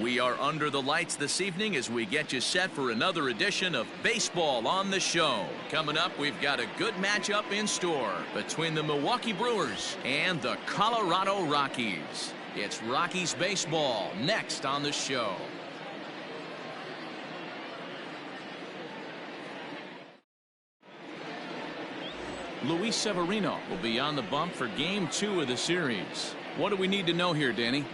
We are under the lights this evening as we get you set for another edition of Baseball on the Show. Coming up, we've got a good matchup in store between the Milwaukee Brewers and the Colorado Rockies. It's Rockies Baseball next on the show. Luis Severino will be on the bump for Game 2 of the series. What do we need to know here, Danny?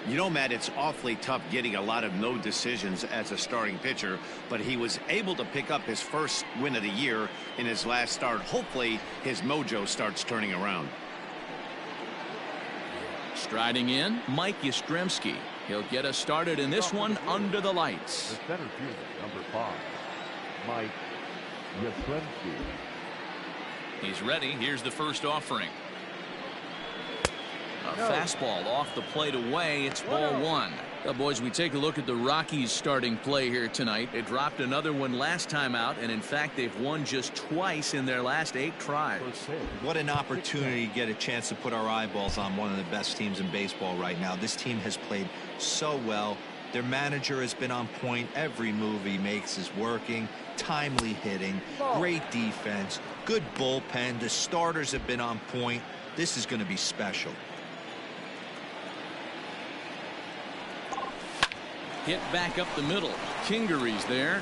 You know, Matt, it's awfully tough getting a lot of no decisions as a starting pitcher, but he was able to pick up his first win of the year in his last start. Hopefully, his mojo starts turning around. Striding in, Mike Yaskrimsky. He'll get us started in this one under the lights. The center fielder, number 5, Mike Yaskrimsky. He's ready. Here's the first offering. A fastball off the plate away. It's ball 1. Well, boys, we take a look at the Rockies starting play here tonight. They dropped another one last time out, and in fact, they've won just twice in their last 8 tries. What an opportunity to get a chance to put our eyeballs on one of the best teams in baseball right now. This team has played so well. Their manager has been on point. Every move he makes is working. Timely hitting, great defense, good bullpen. The starters have been on point. This is going to be special. Hit back up the middle. Kingery's there.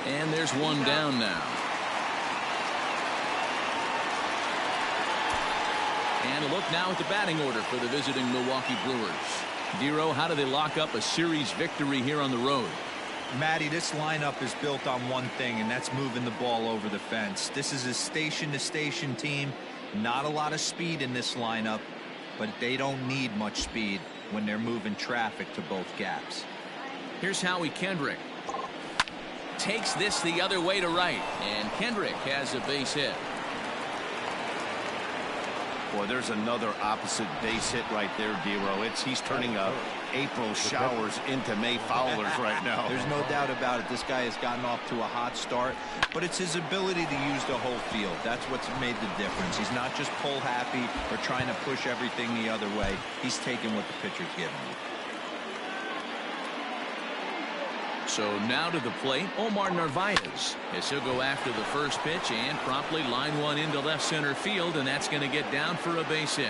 And there's one down now. And a look now at the batting order for the visiting Milwaukee Brewers. Dero, how do they lock up a series victory here on the road? Matty, this lineup is built on one thing, and that's moving the ball over the fence. This is a station-to-station team. Not a lot of speed in this lineup, but they don't need much speed when they're moving traffic to both gaps. Here's Howie Kendrick. Takes this the other way to right, and Kendrick has a base hit. Boy, there's another opposite base hit right there, Dero. He's turning April showers into May foulers right now. There's no doubt about it. This guy has gotten off to a hot start, but it's his ability to use the whole field. That's what's made the difference. He's not just pull happy or trying to push everything the other way. He's taking what the pitcher's giving him. So now to the plate, Omar Narvaez, as he'll go after the first pitch and promptly line one into left center field, and that's going to get down for a base hit.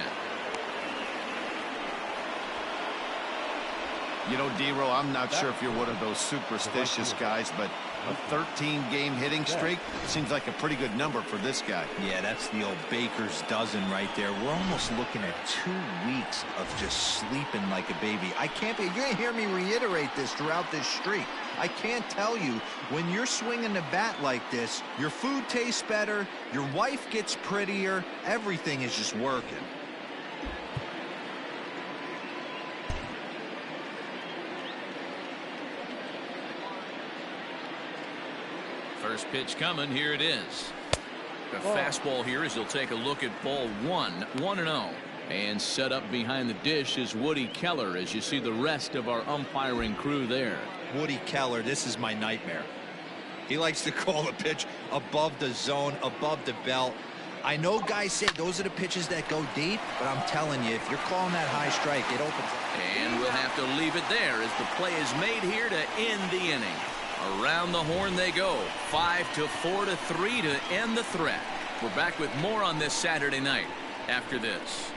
You know, Dero, I'm not sure if you're one of those superstitious guys, but a 13-game hitting streak seems like a pretty good number for this guy. Yeah, that's the old baker's dozen right there. We're almost looking at 2 weeks of just sleeping like a baby. You're going to hear me reiterate this throughout this streak. I can't tell you, when you're swinging the bat like this, your food tastes better, your wife gets prettier, everything is just working. First pitch coming. Here it is. The fastball here as he'll take a look at ball 1, 1-0. And set up behind the dish is Woody Keller as you see the rest of our umpiring crew there. Woody Keller, this is my nightmare. He likes to call the pitch above the zone, above the belt. I know guys say those are the pitches that go deep, but I'm telling you, if you're calling that high strike, it opens up. And we'll have to leave it there as the play is made here to end the inning. Around the horn they go. 5-4-3 to end the threat. We're back with more on this Saturday night after this.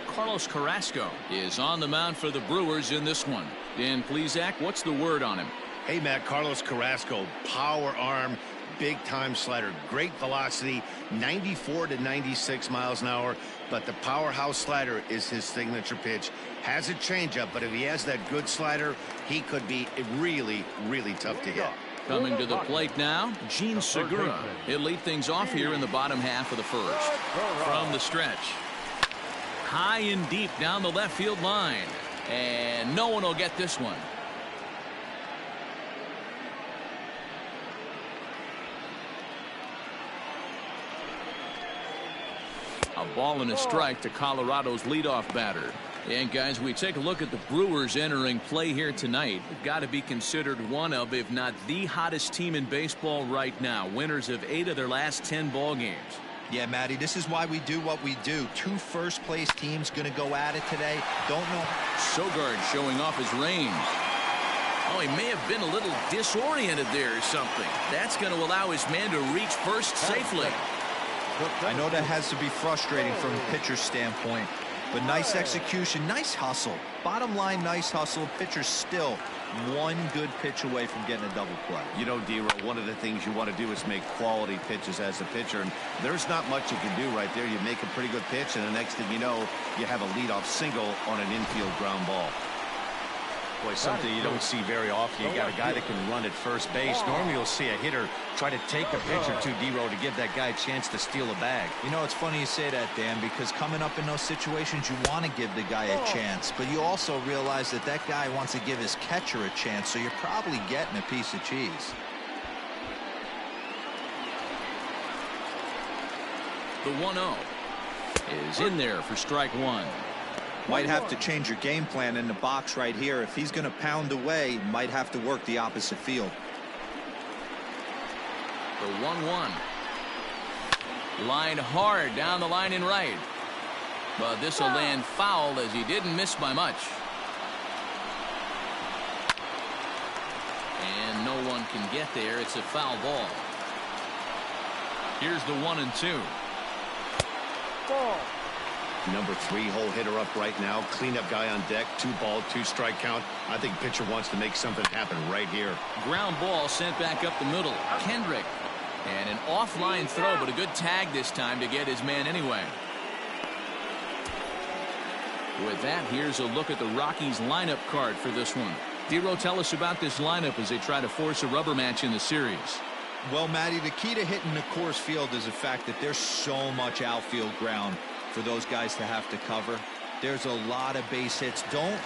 Carlos Carrasco is on the mound for the Brewers in this one. Dan Plesac, what's the word on him? Hey, Matt, Carlos Carrasco, power arm, big time slider, great velocity, 94 to 96 miles an hour, but the powerhouse slider is his signature pitch. Has a changeup, but if he has that good slider, he could be really, really tough to hit. Coming to the plate now, Gene Segura. He'll lead things off here in the bottom half of the first. From the stretch. High and deep down the left field line. And no one will get this one. A ball and a strike to Colorado's leadoff batter. And guys, we take a look at the Brewers entering play here tonight. They've got to be considered one of, if not the hottest team in baseball right now. Winners of 8 of their last 10 ball games. Yeah, Matty, this is why we do what we do. 2 first-place teams going to go at it today. Don't know. Sogard showing off his range. Oh, he may have been a little disoriented there or something. That's going to allow his man to reach first safely. I know that has to be frustrating from a pitcher's standpoint, but nice execution, nice hustle. Bottom line, nice hustle. Pitcher's still 1 good pitch away from getting a double play. You know, D-Roll, one of the things you want to do is make quality pitches as a pitcher, and there's not much you can do right there. You make a pretty good pitch, and the next thing you know, you have a leadoff single on an infield ground ball. Boy, something you don't see very often. You got a guy that can run at first base. Normally you'll see a hitter try to take a pitch or two, D-Roll, to give that guy a chance to steal a bag. You know, it's funny you say that, Dan, because coming up in those situations, you want to give the guy a chance, but you also realize that that guy wants to give his catcher a chance, so you're probably getting a piece of cheese. The 1-0 is in there for strike 1. Might have to change your game plan in the box right here. If he's going to pound away, might have to work the opposite field. The 1-1. Line hard down the line in right. But this will land foul as he didn't miss by much. And no one can get there. It's a foul ball. Here's the 1-2. Ball. Number 3 hole hitter up right now. Cleanup guy on deck. 2 ball, 2 strike count. I think pitcher wants to make something happen right here. Ground ball sent back up the middle. Kendrick. And an offline throw, but a good tag this time to get his man anyway. With that, here's a look at the Rockies lineup card for this one. D-Roll, tell us about this lineup as they try to force a rubber match in the series. Well, Matty, the key to hitting the Coors Field is the fact that there's so much outfield ground for those guys to have to cover. There's a lot of base hits. Don't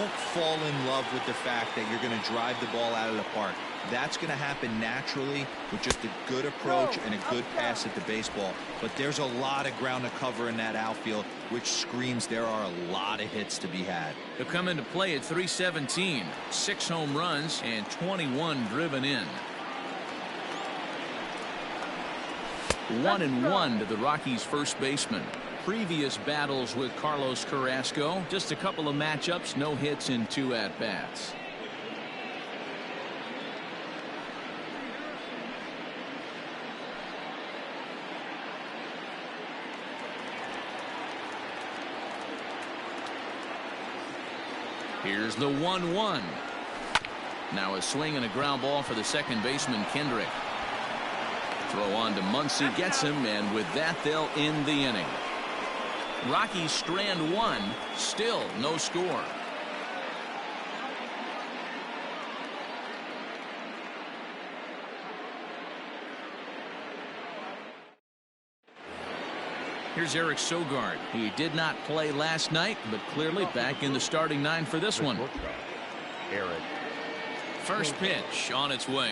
fall in love with the fact that you're going to drive the ball out of the park. That's going to happen naturally with just a good approach and a good pass at the baseball. But there's a lot of ground to cover in that outfield, which screams there are a lot of hits to be had. He'll come into play at 317, 6 home runs and 21 driven in. 1-1 to the Rockies' first baseman. Previous battles with Carlos Carrasco, just a couple of matchups, no hits in 2 at-bats. Here's the 1-1. Now a swing and a ground ball for the second baseman, Kendrick. Throw on to Muncie, gets him, and with that they'll end the inning. Rockies strand 1, still no score. Here's Eric Sogard. He did not play last night, but clearly back in the starting 9 for this one. Eric. First pitch on its way.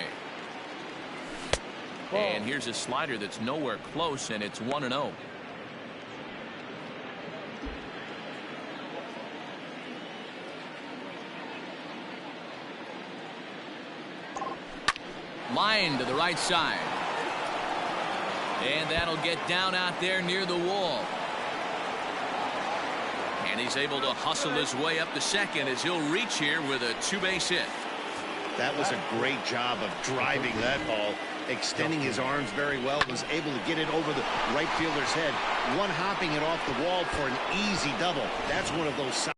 And here's a slider that's nowhere close, and it's 1-0. Line to the right side. And that'll get down out there near the wall. And he's able to hustle his way up to second as he'll reach here with a 2-base hit. That was a great job of driving that ball, extending his arms very well, was able to get it over the right fielder's head, one hopping it off the wall for an easy double. That's one of those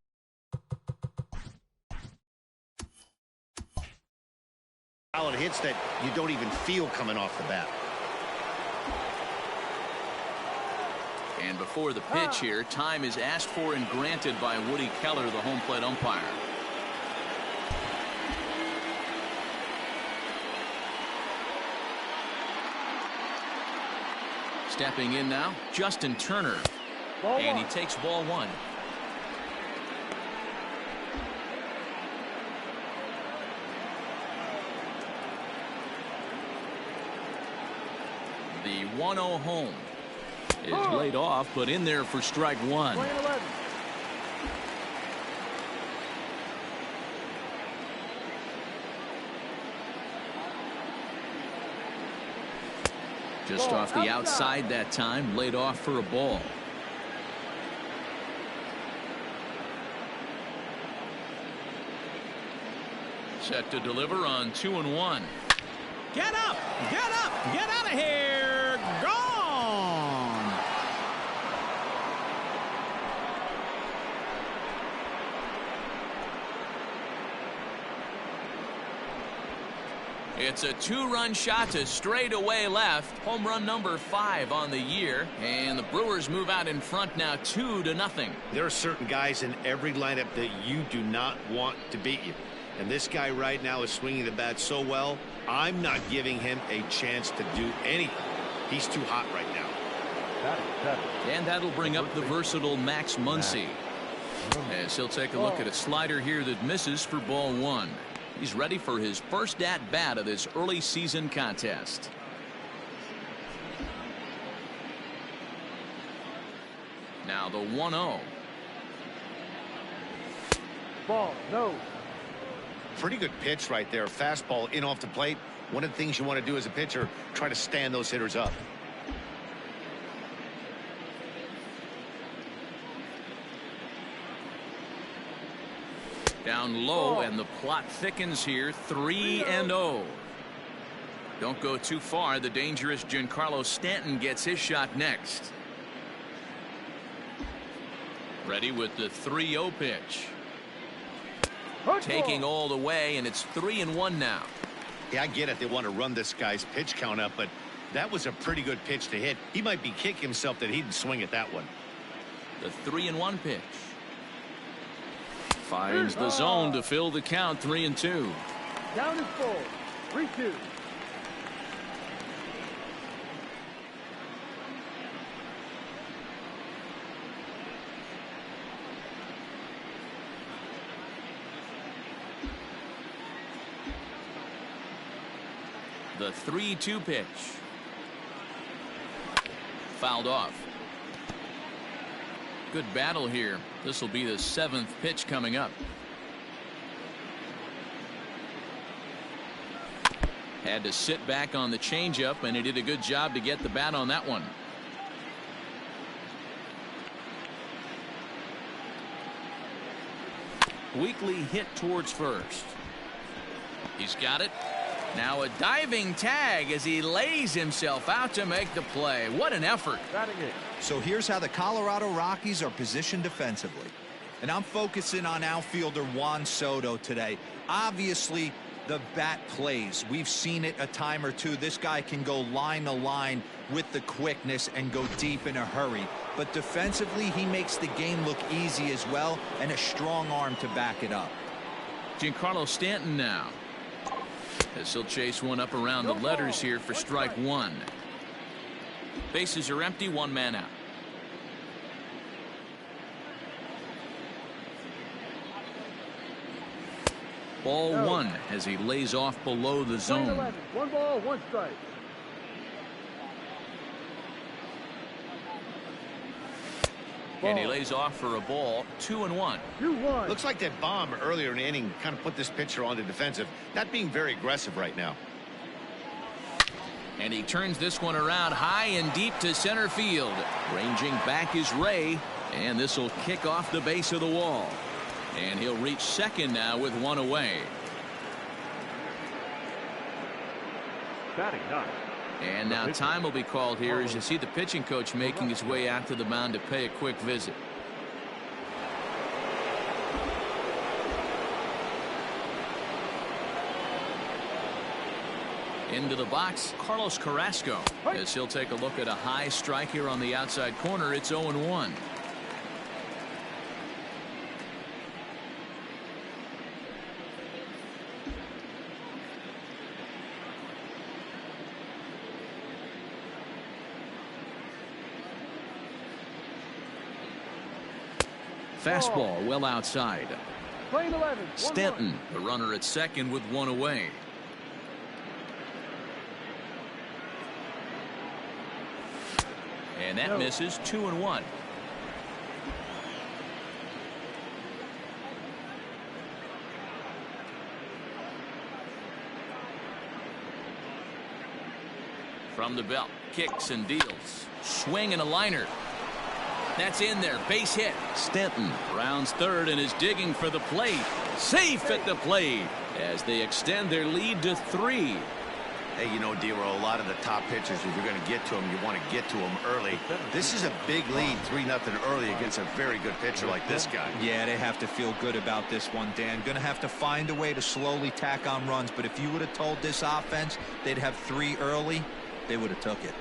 solid hits that you don't even feel coming off the bat. And before the pitch here, time is asked for and granted by Woody Keller, the home plate umpire. Stepping in now, Justin Turner. And he takes ball 1. The 1-0 home is laid off, but in there for strike 1. Just off the outside that time, laid off for a ball. Set to deliver on 2-1. Get up! Get up! Get out of here! Gone! It's a 2-run shot to straightaway left. Home run number 5 on the year. And the Brewers move out in front now 2-0. There are certain guys in every lineup that you do not want to beat you. And this guy right now is swinging the bat so well, I'm not giving him a chance to do anything. He's too hot right now. And that'll bring up the versatile Max Muncie. As he'll take a look at a slider here that misses for ball 1. He's ready for his first at-bat of this early season contest. Now the 1-0. Ball, no. Pretty good pitch right there. Fastball in off the plate. One of the things you want to do as a pitcher, try to stand those hitters up. Down low, and the plot thickens here. 3-0. Don't go too far. The dangerous Giancarlo Stanton gets his shot next. Ready with the 3-0 pitch. Taking all the way, and it's 3-1 now. Yeah, I get it. They want to run this guy's pitch count up, but that was a pretty good pitch to hit. He might be kicking himself that he didn't swing at that one. The 3-1 pitch. Finds the zone to fill the count. 3-2. Down is full. 3-2. The 3-2 pitch. Fouled off. Good battle here. This will be the 7th pitch coming up. Had to sit back on the changeup, and he did a good job to get the bat on that one. Weakly hit towards first. He's got it. Now a diving tag as he lays himself out to make the play. What an effort. So here's how the Colorado Rockies are positioned defensively. And I'm focusing on outfielder Juan Soto today. Obviously, the bat plays. We've seen it a time or two. This guy can go line to line with the quickness and go deep in a hurry. But defensively, he makes the game look easy as well, and a strong arm to back it up. Giancarlo Stanton now. As he'll chase one up around the letters here for strike 1. Bases are empty, 1 man out. Ball 1 as he lays off below the zone. 1 ball, 1 strike. And he lays off for a ball. 2-1. 2-1. Looks like that bomb earlier in the inning kind of put this pitcher on the defensive. Not being very aggressive right now. And he turns this one around high and deep to center field. Ranging back is Ray. And this will kick off the base of the wall. And he'll reach second now with 1 away. Batting 9. And now time will be called here as you see the pitching coach making his way out to the mound to pay a quick visit. Into the box, Carlos Carrasco, as he'll take a look at a high strike here on the outside corner. It's 0-1. Fastball well outside. Playing 11. Stanton, the runner at second with 1 away. And that misses. 2-1. From the belt, kicks and deals. Swing and a liner. That's in there. Base hit. Stanton rounds third and is digging for the plate. Safe at the plate as they extend their lead to 3. Hey, you know, D-Roll, a lot of the top pitchers, if you're going to get to them, you want to get to them early. This is a big lead, 3-0 early against a very good pitcher like this guy. Yeah, they have to feel good about this one, Dan. Going to have to find a way to slowly tack on runs, but if you would have told this offense they'd have 3 early, they would have took it.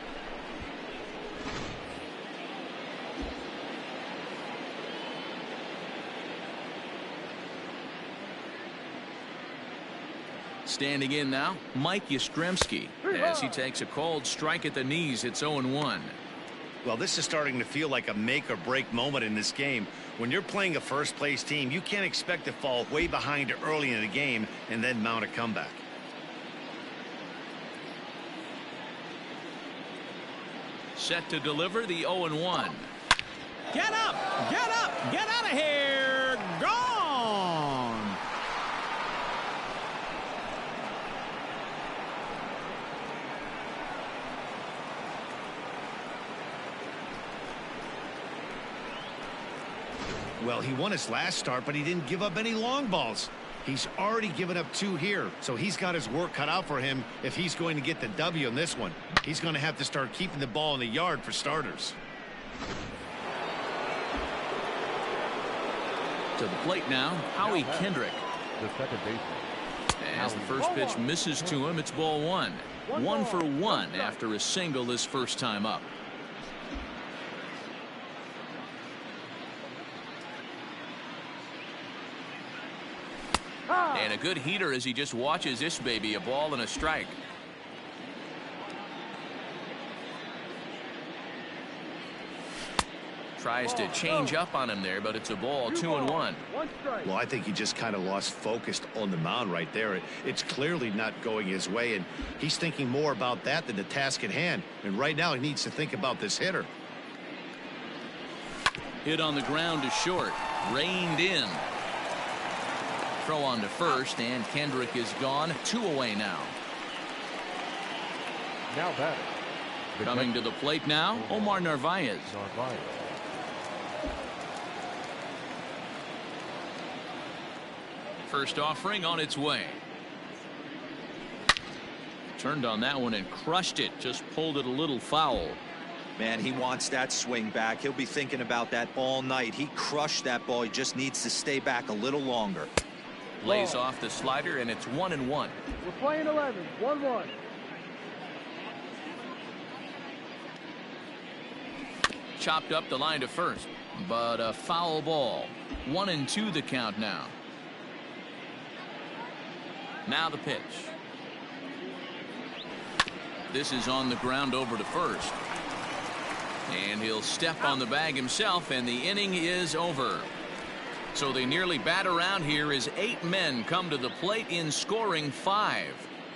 Standing in now, Mike Yaskrimsky, as he takes a cold strike at the knees. It's 0-1. Well, this is starting to feel like a make-or-break moment in this game. When you're playing a first-place team, you can't expect to fall way behind early in the game and then mount a comeback. Set to deliver the 0-1. Get up! Get up! Get out of here! Gone! Well, he won his last start, but he didn't give up any long balls. He's already given up 2 here, so he's got his work cut out for him if he's going to get the W in this one. He's going to have to start keeping the ball in the yard for starters. To the plate now, Howie Kendrick. The second baseman. As the first pitch misses to him, it's ball 1. 1 for 1 after a single his first time up. And a good heater as he just watches this baby, a ball and a strike. Tries to change up on him there, but it's a ball. 2-1. Well, I think he just kind of lost focus on the mound right there. It's clearly not going his way, and he's thinking more about that than the task at hand. And right now he needs to think about this hitter. Hit on the ground to short. Reined in. Throw on to first, and Kendrick is gone. 2 away now. Now batting. Coming to the plate now, Omar Narvaez. First offering on its way. Turned on that one and crushed it. Just pulled it a little foul. Man, he wants that swing back. He'll be thinking about that all night. He crushed that ball. He just needs to stay back a little longer. Lays off the slider, and it's 1-1. We're playing 11, 1-1. Chopped up the line to first, but a foul ball. 1-2 the count now. Now the pitch. This is on the ground over to first. And he'll step on the bag himself, and the inning is over. So they nearly bat around here as 8 men come to the plate in scoring 5.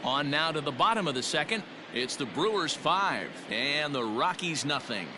On now to the bottom of the second. It's the Brewers 5 and the Rockies nothing.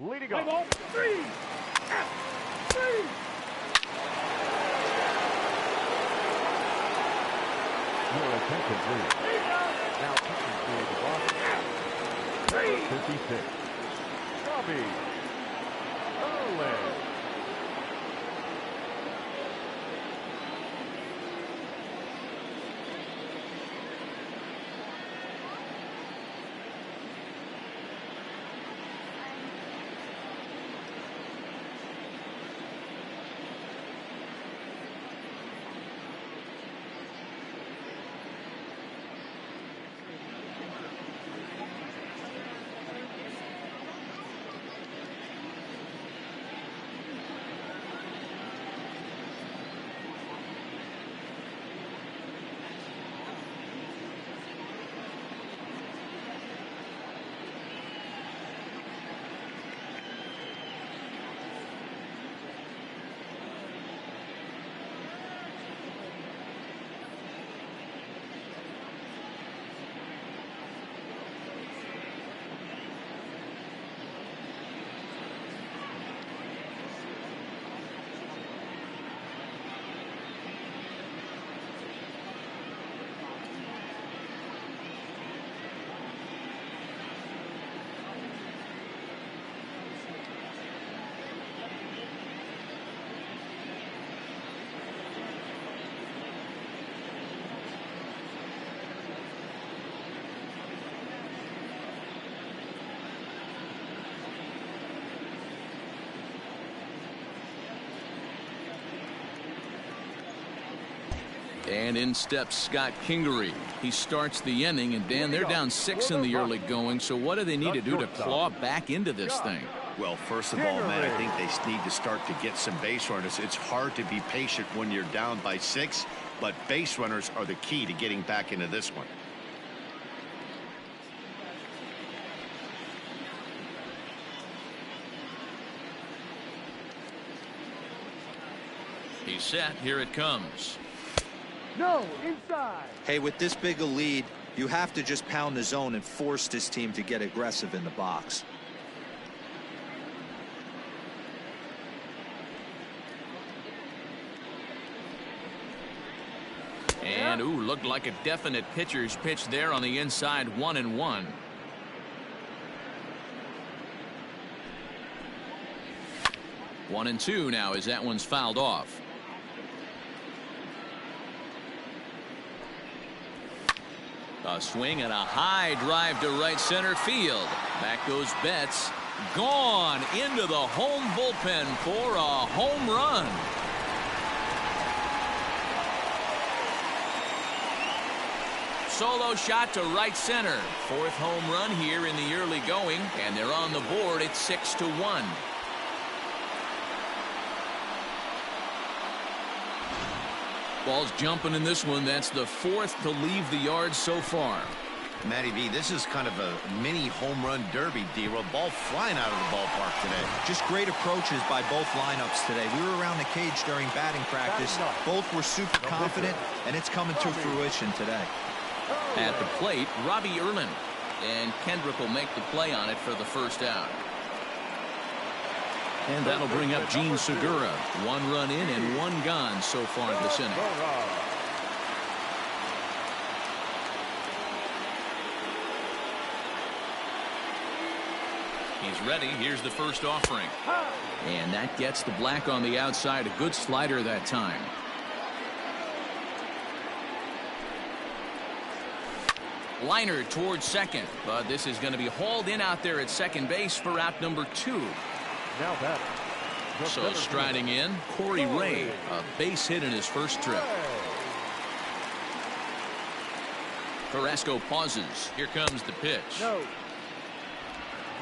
Leading off. Ball, 3. 3. Your attention, please. Now pitching for the Rockies. 56. Robbie Erlin. And in steps Scott Kingery. He starts the inning, and Dan, they're down 6 in the early going. So what do they need to do to claw back into this thing? Well, first of all, man, I think they need to start to get some base runners. It's hard to be patient when you're down by 6, but base runners are the key to getting back into this one. He's set. Here it comes. No, inside. Hey, with this big a lead, you have to just pound the zone and force this team to get aggressive in the box. And, ooh, looked like a definite pitcher's pitch there on the inside, 1-1. One and two now as that one's fouled off. A swing and a high drive to right center field. Back goes Betts. Gone into the home bullpen for a home run. Solo shot to right center. 4th home run here in the early going, and they're on the board at 6-1. Ball's jumping in this one. That's the 4th to leave the yard so far. Matty V, this is kind of a mini home run derby, D-Roll. Ball flying out of the ballpark today. Just great approaches by both lineups today. We were around the cage during batting practice. Both were super confident, and it's coming to fruition today. At the plate, Robbie Erlin. And Kendrick will make the play on it for the first out. And that'll bring up Gene Segura. 1 run in and 1 gone so far this inning. He's ready. Here's the first offering. And that gets the black on the outside. A good slider that time. Liner towards second, but this is going to be hauled in out there at second base for out number 2. Now that. So striding in, Corey Ray, a base hit in his first trip. Carrasco pauses. Here comes the pitch. No.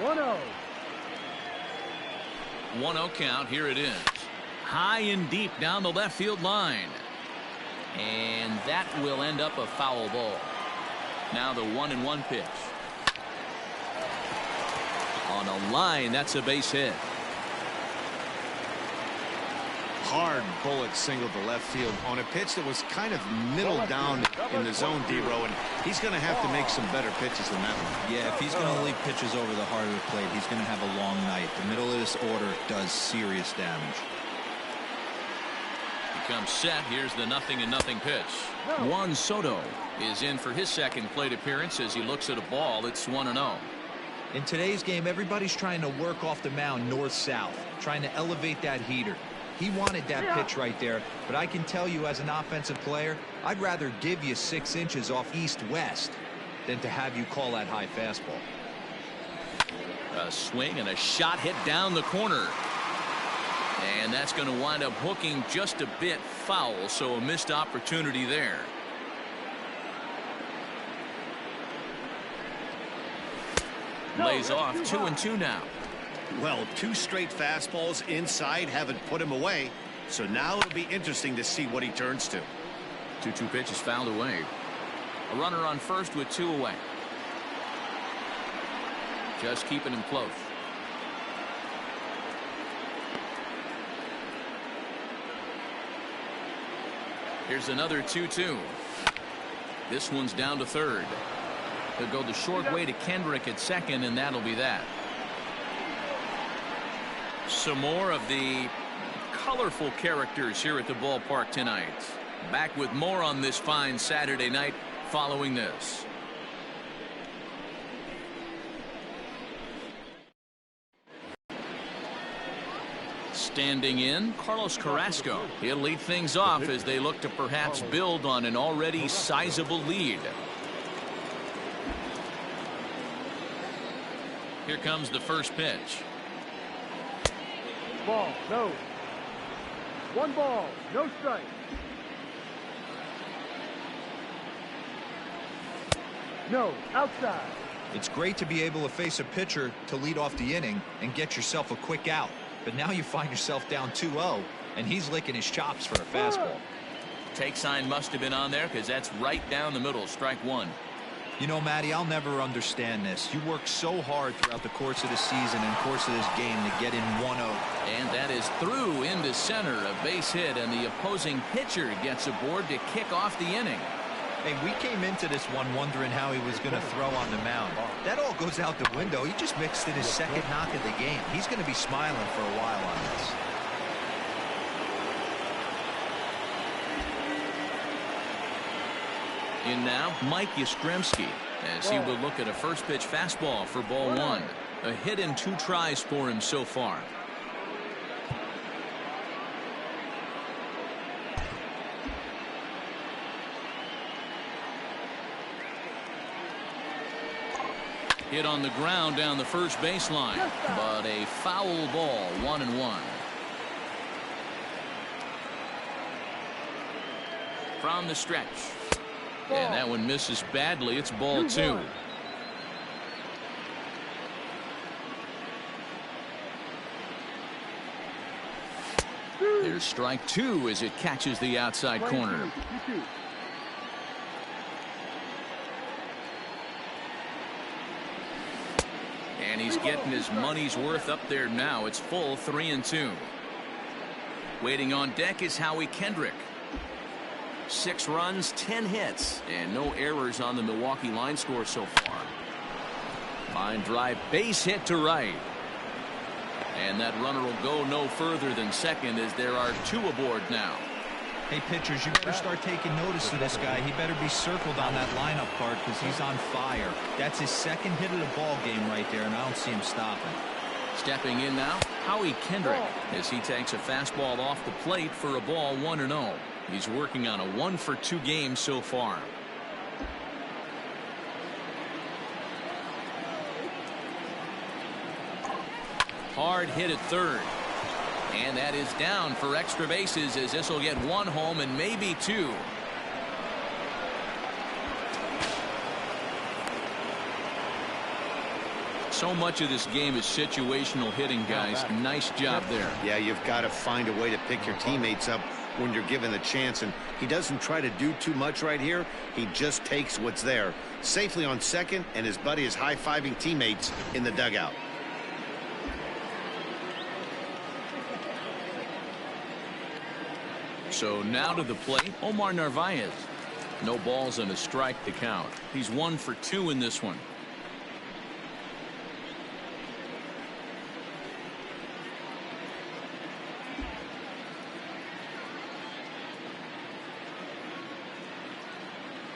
1-0. 1-0 count. Here it is. High and deep down the left field line. And that will end up a foul ball. Now the 1-1 pitch. On a line, that's a base hit. Hard bullet single to left field on a pitch that was kind of middle down in the zone, D-Row, and he's going to have to make some better pitches than that one. Yeah, if he's going to leave pitches over the heart of the plate, he's going to have a long night. The middle of this order does serious damage. He comes set. Here's the 0-0 pitch. Juan Soto is in for his second plate appearance as he looks at a ball. It's 1-0. In today's game, everybody's trying to work off the mound north-south, trying to elevate that heater. He wanted that pitch right there, but I can tell you as an offensive player, I'd rather give you 6 inches off east-west than to have you call that high fastball. A swing and a shot hit down the corner. And that's going to wind up hooking just a bit foul, so a missed opportunity there. Lays off 2-2 now. Well, 2 straight fastballs inside haven't put him away, so now it'll be interesting to see what he turns to. 2-2 pitch is fouled away. A runner on first with 2 away. Just keeping him close. Here's another 2-2. This one's down to third. He'll go the short way to Kendrick at second, and that'll be that. Some more of the colorful characters here at the ballpark tonight. Back with more on this fine Saturday night following this. Standing in, Carlos Carrasco. He'll lead things off as they look to perhaps build on an already sizable lead. Here comes the first pitch. Ball, no. 1 ball, no strike. No, outside. It's great to be able to face a pitcher to lead off the inning and get yourself a quick out. But now you find yourself down 2-0, and he's licking his chops for a fastball. Take sign must have been on there because that's right down the middle. Strike one. You know, Matty, I'll never understand this. You work so hard throughout the course of the season and course of this game to get in 1-0. And that is through into center. A base hit, and the opposing pitcher gets aboard to kick off the inning. Hey, we came into this one wondering how he was going to throw on the mound. That all goes out the window. He just mixed in his second knock of the game. He's going to be smiling for a while on this. In now, Mike Yaskrimsky, as he will look at a first pitch fastball for ball one. A hit in 2 tries for him so far. Hit on the ground down the first baseline, but a foul ball, 1-1. From the stretch. And that one misses badly. It's ball 2. There's strike 2 as it catches the outside corner. And he's getting his money's worth up there now. It's full 3-2. Waiting on deck is Howie Kendrick. 6 runs, 10 hits, and no errors on the Milwaukee line score so far. Line drive, base hit to right. And that runner will go no further than second as there are 2 aboard now. Hey, pitchers, you better start taking notice of this guy. He better be circled on that lineup card because he's on fire. That's his second hit of the ball game right there, and I don't see him stopping. Stepping in now, Howie Kendrick, as he takes a fastball off the plate for a ball 1-0. He's working on a 1-for-2 game so far. Hard hit at third. And that is down for extra bases as this will get 1 home and maybe 2. So much of this game is situational hitting, guys. Nice job there. Yeah, you've got to find a way to pick your teammates up when you're given the chance, and he doesn't try to do too much right here. He just takes what's there safely on second, and his buddy is high-fiving teammates in the dugout. So now to the plate, Omar Narvaez. No balls and a strike to count. He's 1 for 2 in this one.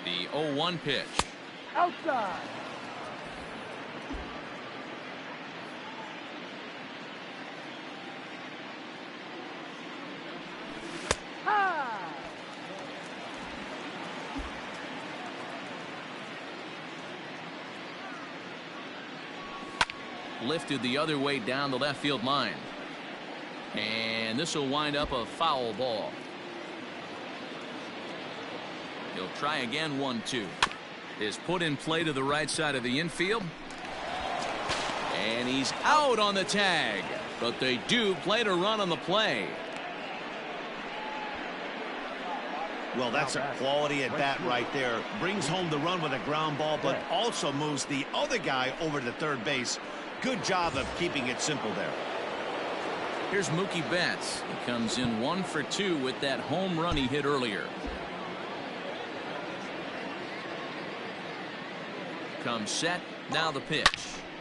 The 0-1 pitch. Outside. Lifted the other way down the left field line. And this will wind up a foul ball. He'll try again. 1-2 is put in play to the right side of the infield. And he's out on the tag. But they do play to run on the play. Well, that's a quality at bat right there. Brings home the run with a ground ball, but also moves the other guy over to third base. Good job of keeping it simple there. Here's Mookie Betts. He comes in 1 for 2 with that home run he hit earlier. Comes set. Now the pitch.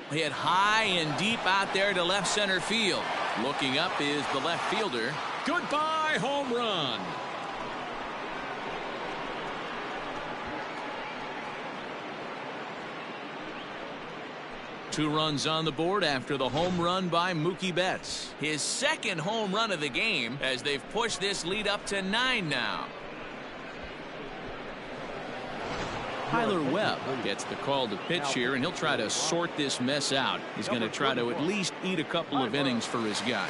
Hit high and deep out there to left center field. Looking up is the left fielder. Goodbye home run. Two runs on the board after the home run by Mookie Betts. His second home run of the game as they've pushed this lead up to 9 now. Tyler Webb gets the call to pitch here, and he'll try to sort this mess out. He's going to try to at least eat a couple of innings for his guys.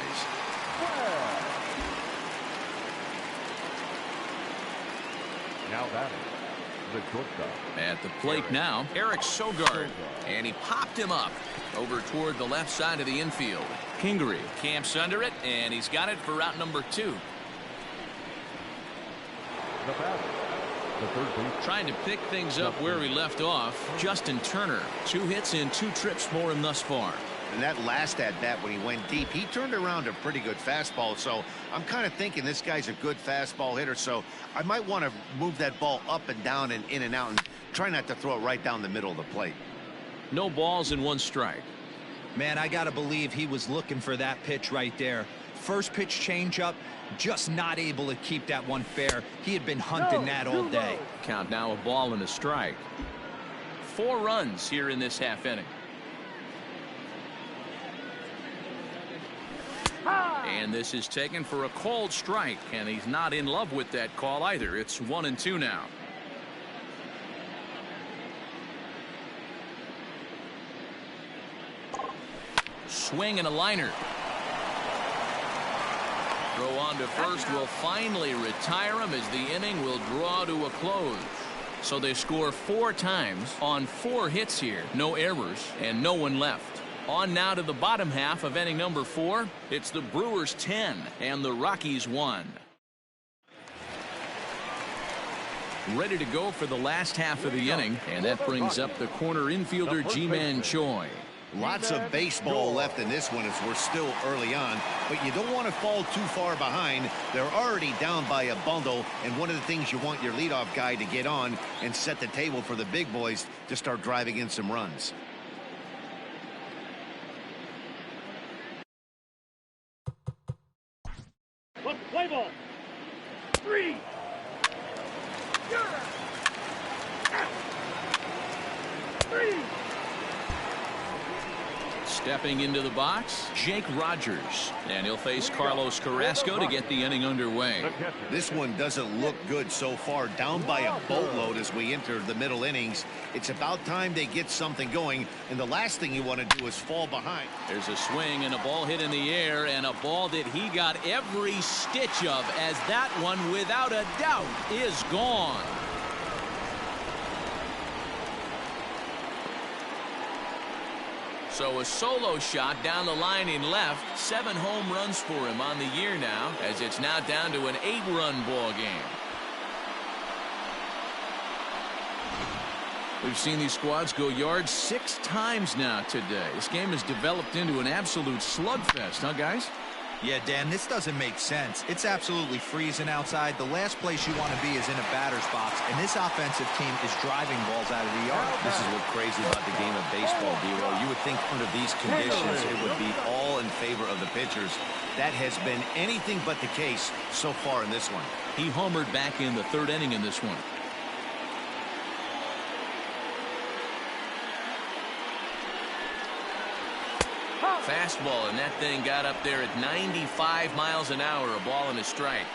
Now batting, at shortstop. At the plate now, Eric Sogard. And he popped him up over toward the left side of the infield. Kingery camps under it, and he's got it for route number 2. The batter, the third base. Trying to pick things up where he left off, Justin Turner. 2 hits and 2 trips for him thus far. And that last at-bat when he went deep, he turned around a pretty good fastball. So I'm kind of thinking this guy's a good fastball hitter. So I might want to move that ball up and down and in and out and try not to throw it right down the middle of the plate. No balls and 1 strike. Man, I got to believe he was looking for that pitch right there. First pitch changeup, just not able to keep that one fair. He had been hunting that all day. Count now a ball and a strike. 4 runs here in this half inning. And this is taken for a called strike, and he's not in love with that call either. It's 1-2 now. Swing and a liner. Throw on to first will finally retire him as the inning will draw to a close. So they score 4 times on 4 hits here. No errors and no one left. On now to the bottom half of inning number 4. It's the Brewers 10 and the Rockies 1. Ready to go for the last half of the inning, and that brings up the corner infielder Ji-Man Choi. Lots of baseball left in this one as we're still early on, but you don't want to fall too far behind. They're already down by a bundle, and one of the things you want your leadoff guy to get on and set the table for the big boys to start driving in some runs. Play ball. 3. Stepping into the box, Jake Rogers, and he'll face Carlos Carrasco to get the inning underway. This one doesn't look good so far, down by a boatload as we enter the middle innings. It's about time they get something going, and the last thing you want to do is fall behind. There's a swing and a ball hit in the air, and a ball that he got every stitch of, as that one without a doubt is gone. So a solo shot down the line in left. 7 home runs for him on the year now, as it's now down to an 8-run ball game. We've seen these squads go yards 6 times now today. This game has developed into an absolute slugfest, huh, guys? Yeah, Dan, this doesn't make sense. It's absolutely freezing outside. The last place you want to be is in a batter's box, and this offensive team is driving balls out of the yard. This is what's crazy about the game of baseball, D-Roll. You would think under these conditions it would be all in favor of the pitchers. That has been anything but the case so far in this one. He homered back in the 3rd inning in this one. Fastball, and that thing got up there at 95 miles an hour. A ball and a strike.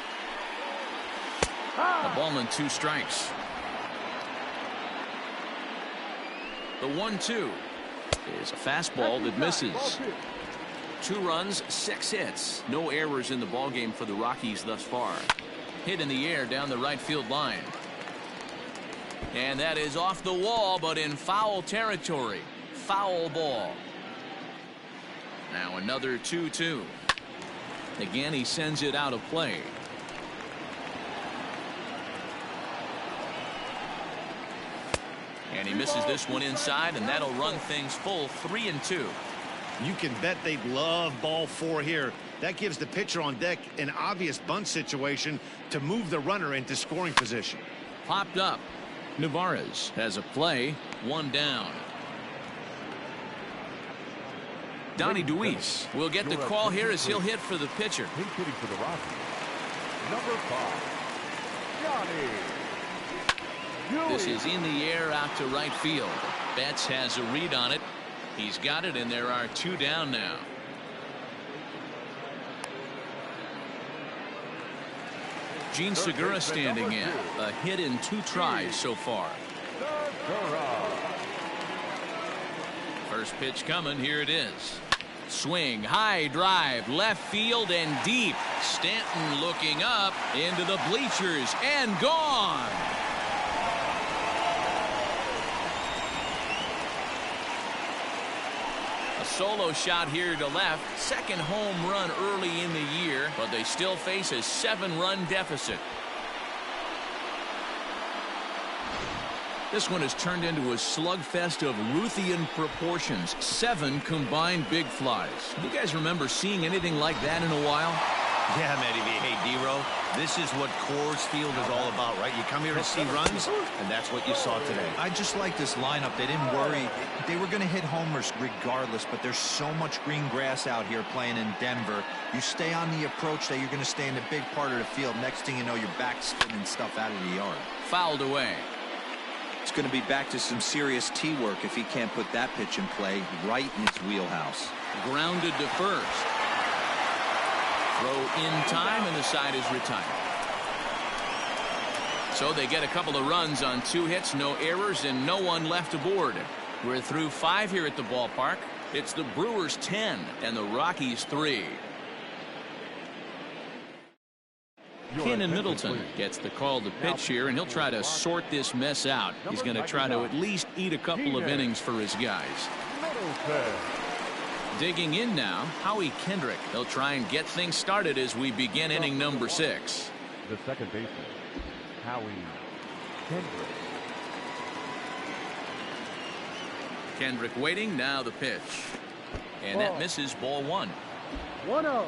A ball and 2 strikes. The 1-2 is a fastball that misses. 2 runs, 6 hits. No errors in the ballgame for the Rockies thus far. Hit in the air down the right field line. And that is off the wall, but in foul territory. Foul ball. Now another 2-2. Again, he sends it out of play. And he misses this one inside, and that'll run things full 3-2. You can bet they'd love ball 4 here. That gives the pitcher on deck an obvious bunt situation to move the runner into scoring position. Popped up. Narvaez has a play. 1 down. Donnie Deweese will get the call here as he'll hit for the pitcher. He's hitting for the Rockies. Number 5. This is in the air out to right field. Betts has a read on it. He's got it, and there are 2 down now. Gene Segura standing in. A hit in 2 tries so far. First pitch coming. Here it is. Swing, high drive, left field and deep. Stanton looking up into the bleachers and gone. solo shot here to left. Second home run early in the year, but they still face a 7-run deficit. This one has turned into a slugfest of Ruthian proportions. 7 combined big flies. You guys remember seeing anything like that in a while? Yeah, Matty V. Hey, D-Row, this is what Coors Field is all about, right? You come here to see runs, and that's what you saw today. I just like this lineup. They didn't worry. They were going to hit homers regardless, but there's so much green grass out here playing in Denver. You stay on the approach that you're going to stay in the big part of the field. Next thing you know, you're back spinning stuff out of the yard. Fouled away. It's going to be back to some serious tee work if he can't put that pitch in play right in his wheelhouse. Grounded to first. Throw in time, and the side is retired. So they get a couple of runs on 2 hits, no errors, and no one left aboard. We're through 5 here at the ballpark. It's the Brewers 10 and the Rockies 3. Kenan Middleton gets the call to pitch here, and he'll try to sort this mess out. He's going to try to at least eat a couple of innings for his guys. Digging in now, Howie Kendrick. They'll try and get things started as we begin inning number 6. The second baseman, Howie Kendrick. Kendrick waiting, now the pitch. And that misses, ball 1. 1-0.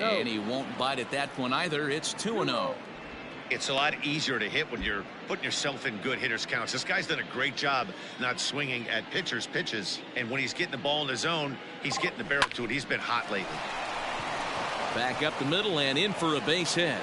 And he won't bite at that one either. It's 2-0. It's a lot easier to hit when you're putting yourself in good hitters counts. This guy's done a great job not swinging at pitchers' pitches. And when he's getting the ball in the zone, he's getting the barrel to it. He's been hot lately. Back up the middle and in for a base hit.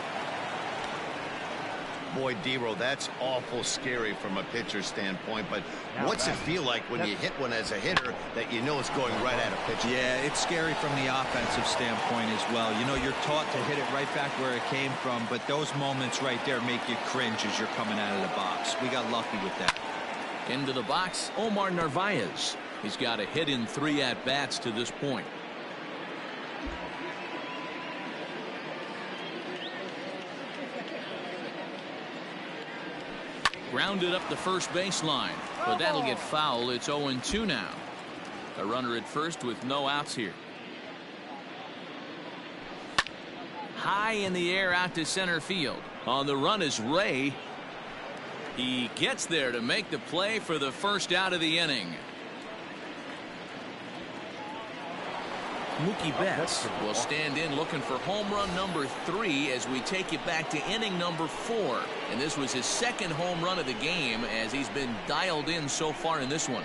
Boy, D-Row, that's awful scary from a pitcher's standpoint. But what's it feel like when you hit one as a hitter that you know it's going right at a pitcher? Yeah, it's scary from the offensive standpoint as well. You know, you're taught to hit it right back where it came from, but those moments right there make you cringe as you're coming out of the box. We got lucky with that. Into the box, Omar Narvaez. He's got a hit in 3 at-bats to this point. Grounded up the first baseline, but that'll get foul. It's 0-2 now. A runner at first with no outs here. High in the air out to center field. On the run is Ray. He gets there to make the play for the first out of the inning. Mookie Betts will stand in looking for home run number 3 as we take it back to inning number 4. And this was his second home run of the game as he's been dialed in so far in this one.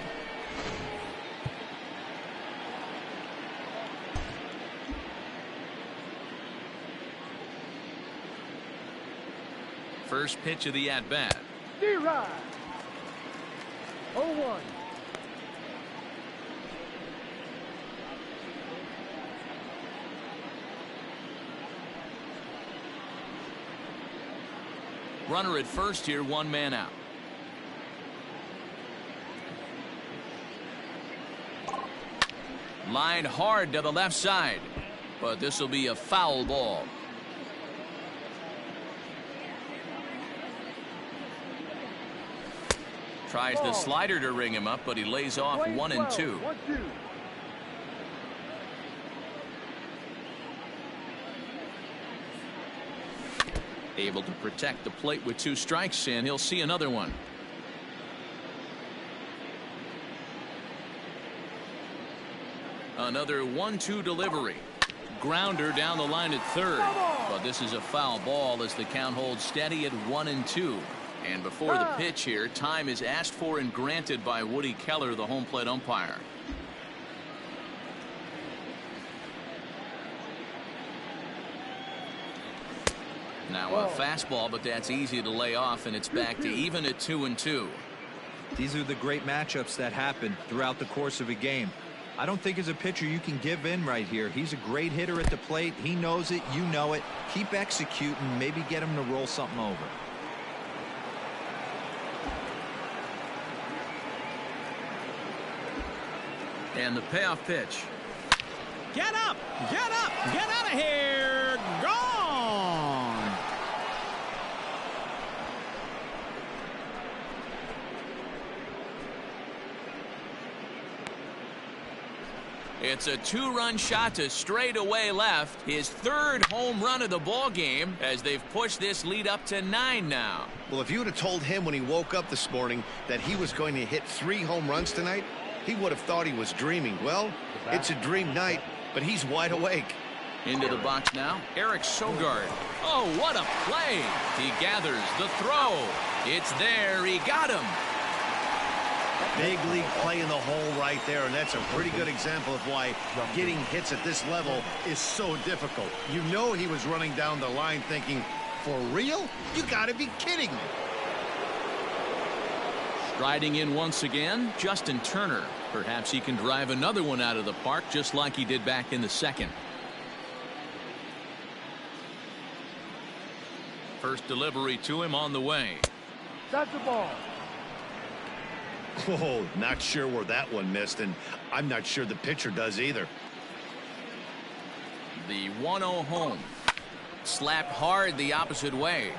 First pitch of the at-bat. D-Rod. 0-1. Runner at first here, 1 man out. Lined hard to the left side, but this will be a foul ball. Tries the slider to ring him up, but he lays off 1-2. Able to protect the plate with 2 strikes, and he'll see another one. Another 1-2 delivery. Grounder down the line at third, but this is a foul ball as the count holds steady at 1-2. And before the pitch here, time is asked for and granted by Woody Keller, the home plate umpire. Now a fastball, but that's easy to lay off, and it's back to even at 2-2. These are the great matchups that happen throughout the course of a game. I don't think as a pitcher you can give in right here. He's a great hitter at the plate. He knows it. You know it. Keep executing. Maybe get him to roll something over. And the payoff pitch. Get up! Get up! Get out of here! Gone! It's a two-run shot to straightaway left. His third home run of the ball game as they've pushed this lead up to 9 now. Well, if you would have told him when he woke up this morning that he was going to hit 3 home runs tonight, he would have thought he was dreaming. Well, it's a dream night, but he's wide awake. Into the box now, Eric Sogard. Oh, what a play. He gathers the throw. It's there. He got him. Big league play in the hole right there, and that's a pretty good example of why getting hits at this level is so difficult. You know he was running down the line thinking, for real? You got to be kidding me. Striding in once again, Justin Turner. Perhaps he can drive another one out of the park just like he did back in the second. First delivery to him on the way. That's the ball. Oh, not sure where that one missed, and I'm not sure the pitcher does either. The 1-0 home. Slapped hard the opposite way.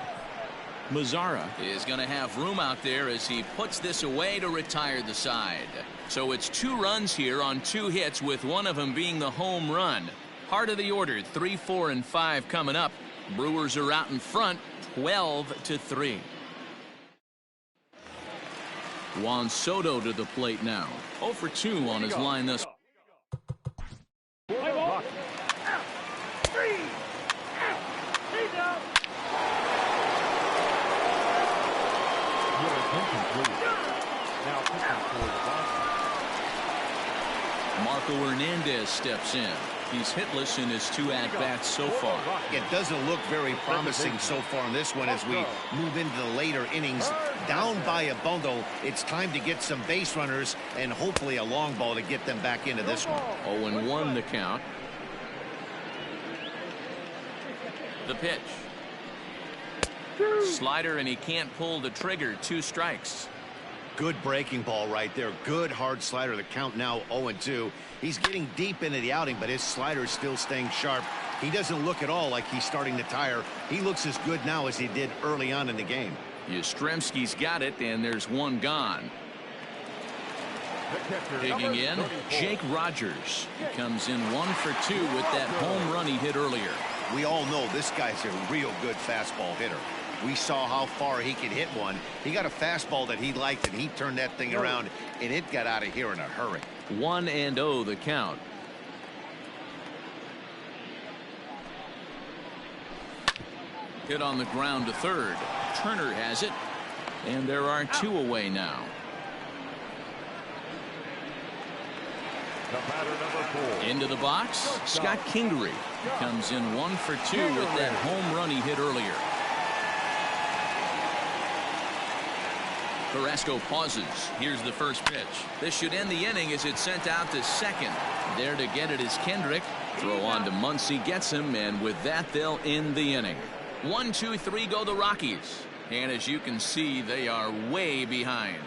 Mazzara is going to have room out there as he puts this away to retire the side. So it's 2 runs here on 2 hits, with one of them being the home run. Heart of the order, 3, 4, and 5 coming up. Brewers are out in front, 12-3. Juan Soto to the plate now. 0 for 2 on his line thus. Marco Hernandez steps in. He's hitless in his 2 at-bats so far. It doesn't look very promising so far in this one as we move into the later innings. Down by a bundle, it's time to get some base runners and hopefully a long ball to get them back into this one. 0-1 the count. The pitch. Slider, and he can't pull the trigger. 2 strikes. Good breaking ball right there. Good hard slider. The count now 0-2. He's getting deep into the outing, but his slider is still staying sharp. He doesn't look at all like he's starting to tire. He looks as good now as he did early on in the game. Yaskrimsky's got it, and there's 1 gone. Digging in, Jake Rogers. He comes in 1 for 2 with that home run he hit earlier. We all know this guy's a real good fastball hitter. We saw how far he could hit one. He got a fastball that he liked, and he turned that thing around, and it got out of here in a hurry. 1-0 the count. Hit on the ground to third. Turner has it, and there are 2 away now. Into the box, Scott Kingery comes in 1 for 2 with that home run he hit earlier. Carrasco pauses. Here's the first pitch. This should end the inning as it's sent out to second. There to get it is Kendrick. Throw on to Muncie, gets him, and with that they'll end the inning. 1, 2, 3 go the Rockies. And as you can see, they are way behind.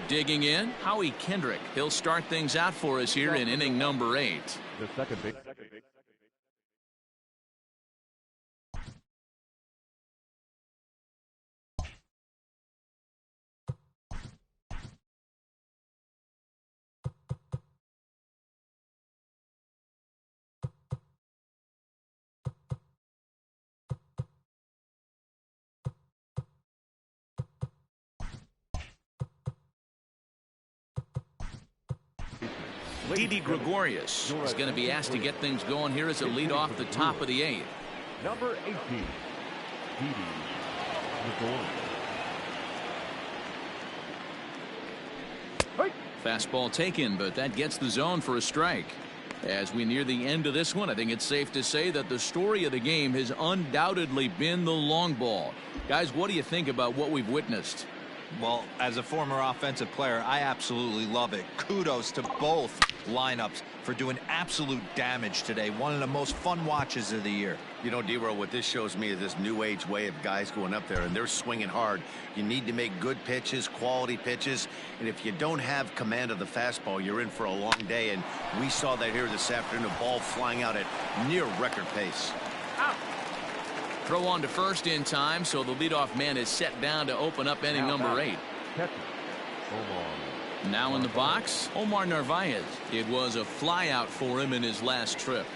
Digging in, Howie Kendrick. He'll start things out for us here in inning number 8. The second base. Didi Gregorius is going to be asked to get things going here as a lead off the top of the 8th. Number 18, Didi Gregorius. Fastball taken, but that gets the zone for a strike. As we near the end of this one, I think it's safe to say that the story of the game has undoubtedly been the long ball. Guys, what do you think about what we've witnessed? Well, as a former offensive player, I absolutely love it. Kudos to both lineups for doing absolute damage today. One of the most fun watches of the year. You know, D-Roll, what this shows me is this new age way of guys going up there, and they're swinging hard. You need to make good pitches, quality pitches, and if you don't have command of the fastball, you're in for a long day, and we saw that here this afternoon, a ball flying out at near record pace. Throw on to first in time, so the leadoff man is set down to open up inning number 8. Now in the box, Omar Narvaez. It was a flyout for him in his last trip.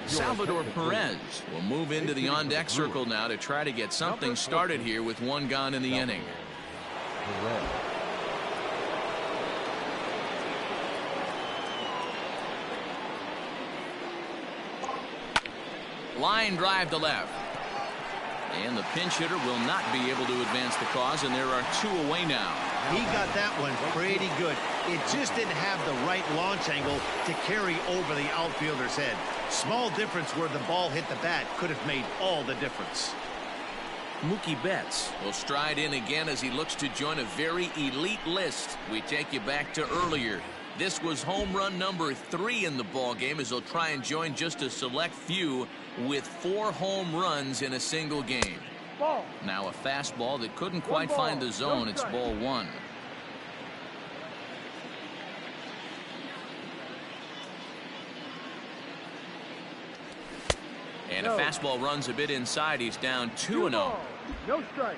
Salvador Perez will move into the on-deck circle now to try to get something started here with one gone in the inning. Line drive to left. And the pinch hitter will not be able to advance the cause, and there are 2 away now. He got that one pretty good. It just didn't have the right launch angle to carry over the outfielder's head. Small difference where the ball hit the bat could have made all the difference. Mookie Betts will stride in again as he looks to join a very elite list. We take you back to earlier. This was home run number 3 in the ball game as he'll try and join just a select few with 4 home runs in a single game. Ball. Now a fastball that couldn't quite find the zone. It's ball 1. And a fastball runs a bit inside. He's down 2-0. No strike.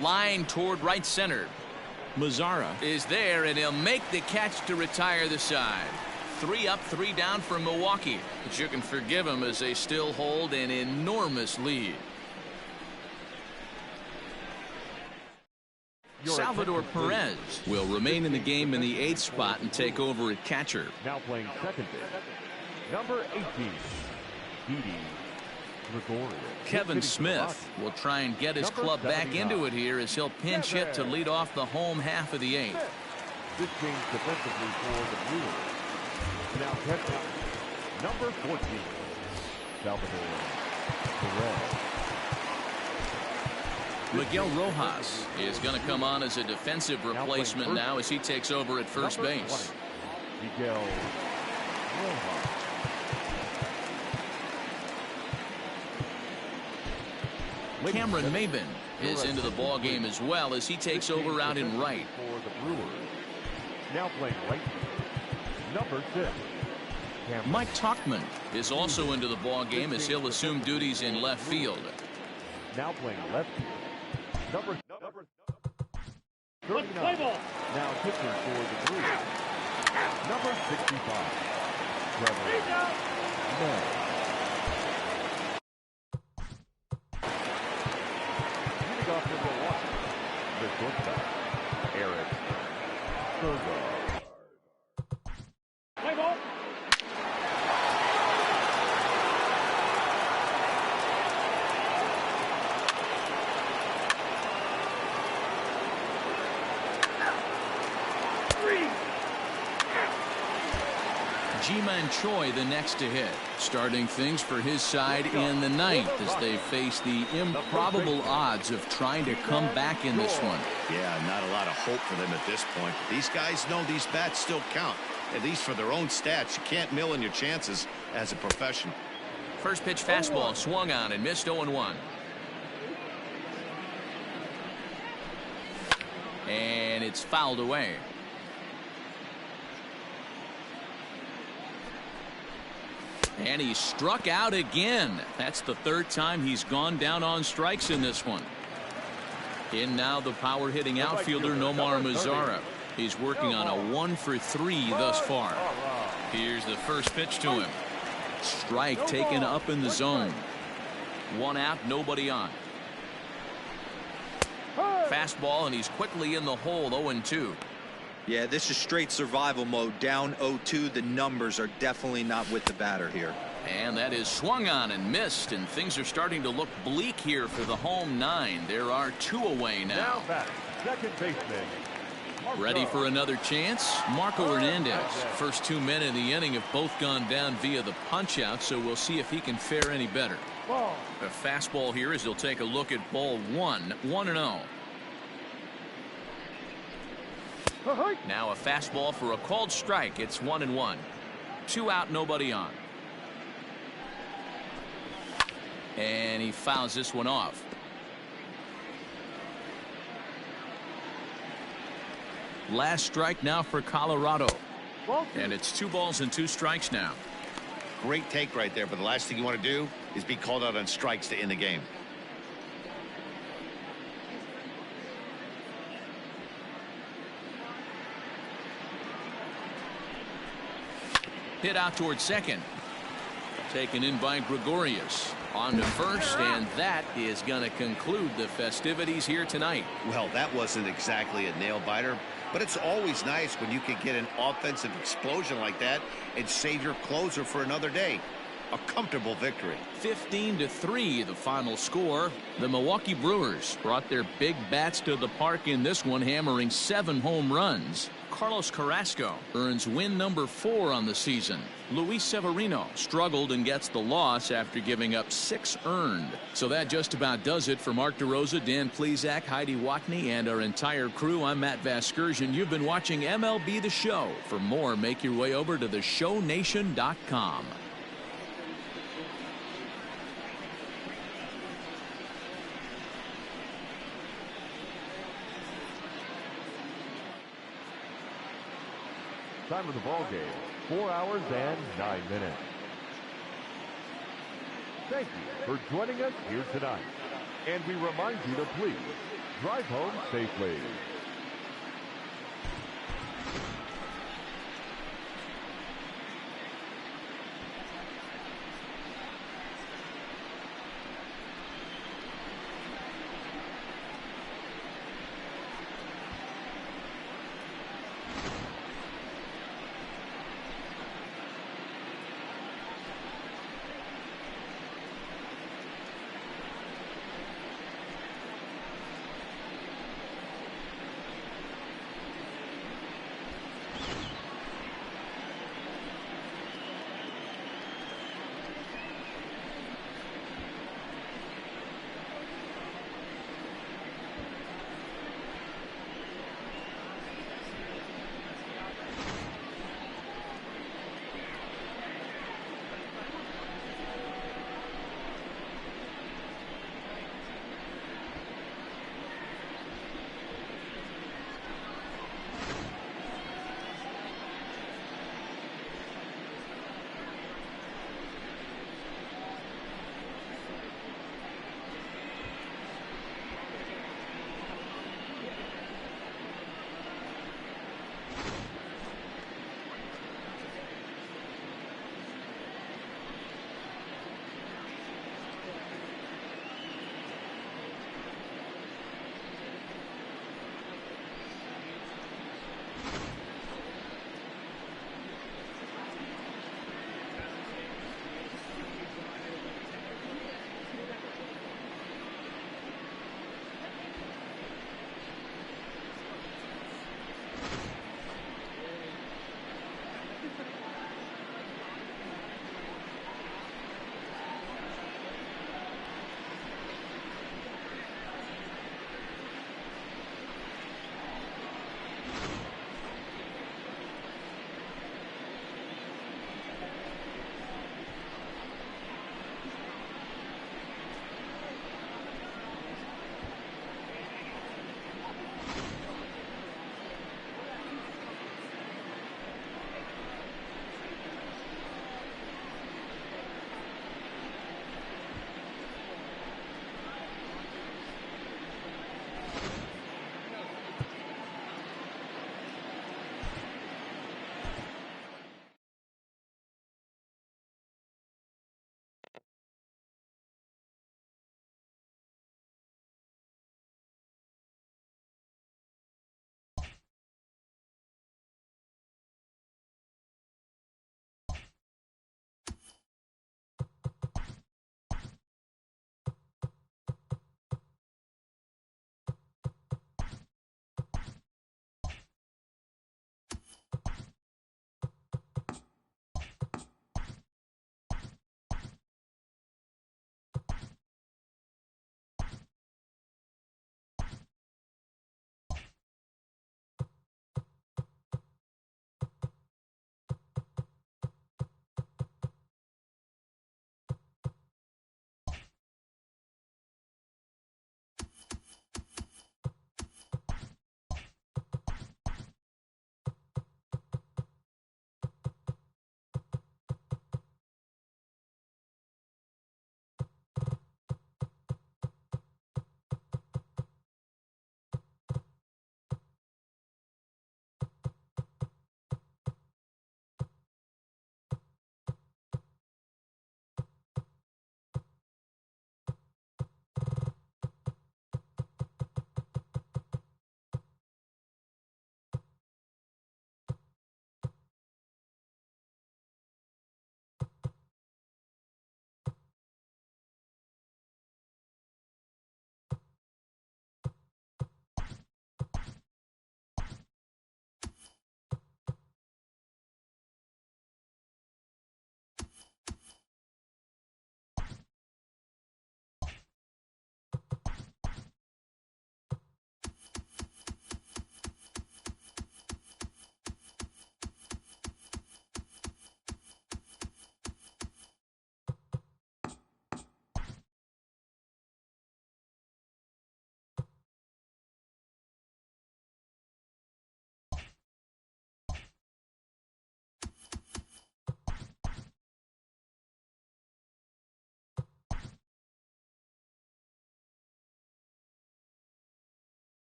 Line toward right center. Mazzara is there, and he'll make the catch to retire the side. 3 up, 3 down for Milwaukee. But you can forgive them as they still hold an enormous lead. Salvador Perez will remain in the game in the 8th spot and take over at catcher. Now playing second base, number 18, Didi Gregorius. Kevin Smith will try and get his club back into it here as he'll pinch hit to lead off the home half of the 8th. This change defensively for the Brewers. Now catcher, number 14, Salvador Perez. Miguel Rojas is going to come on as a defensive replacement now as he takes over at first base. Miguel Rojas. Cameron Maben is into the ball game as well as he takes over out in right. For the Brewers. Now playing right, number 6. Mike Tauchman is also into the ball game as he'll assume duties in left field. Now playing left field, number 39. Now pitcher for the Brewers, number 65. Trevor May. Leading off number 1, the shortstop, Eric Sergo. Play ball. Ji-Man Choi the next to hit, starting things for his side in the 9th as they face the improbable odds of trying to come back in this one. Yeah, not a lot of hope for them at this point. These guys know these bats still count, at least for their own stats. You can't mill in your chances as a professional. First pitch fastball swung on and missed 0-1. And it's fouled away. And he struck out again. That's the 3rd time he's gone down on strikes in this one. In now the power hitting outfielder Nomar Mazzara. He's working on a 1-for-3 thus far. Here's the first pitch to him. Strike taken up in the zone. 1 out, nobody on. Fastball, and he's quickly in the hole. 0-2. Yeah, this is straight survival mode. Down 0-2. The numbers are definitely not with the batter here. And that is swung on and missed, and things are starting to look bleak here for the home 9. There are 2 away now. Now back, second baseman. Ready for another chance? Marco Hernandez. First 2 men in the inning have both gone down via the punch-out, so we'll see if he can fare any better. Ball. A fastball here as he'll take a look at ball 1. 1-0. Now a fastball for a called strike. It's 1-1. 2 out, nobody on. And he fouls this one off. Last strike now for Colorado. Ball two. And it's 2 balls and 2 strikes now. Great take right there, but the last thing you want to do is be called out on strikes to end the game. Hit out towards second. Taken in by Gregorius. On to first, and that is going to conclude the festivities here tonight. Well, that wasn't exactly a nail-biter, but it's always nice when you can get an offensive explosion like that and save your closer for another day. A comfortable victory. 15-3 the final score. The Milwaukee Brewers brought their big bats to the park in this one, hammering 7 home runs. Carlos Carrasco earns win number 4 on the season. Luis Severino struggled and gets the loss after giving up 6 earned. So that just about does it for Mark DeRosa, Dan Plesac, Heidi Watney, and our entire crew. I'm Matt Vasgersian. You've been watching MLB The Show. For more, make your way over to theshownation.com. Time of the ball game, 4 hours and 9 minutes. Thank you for joining us here tonight. And we remind you to please drive home safely.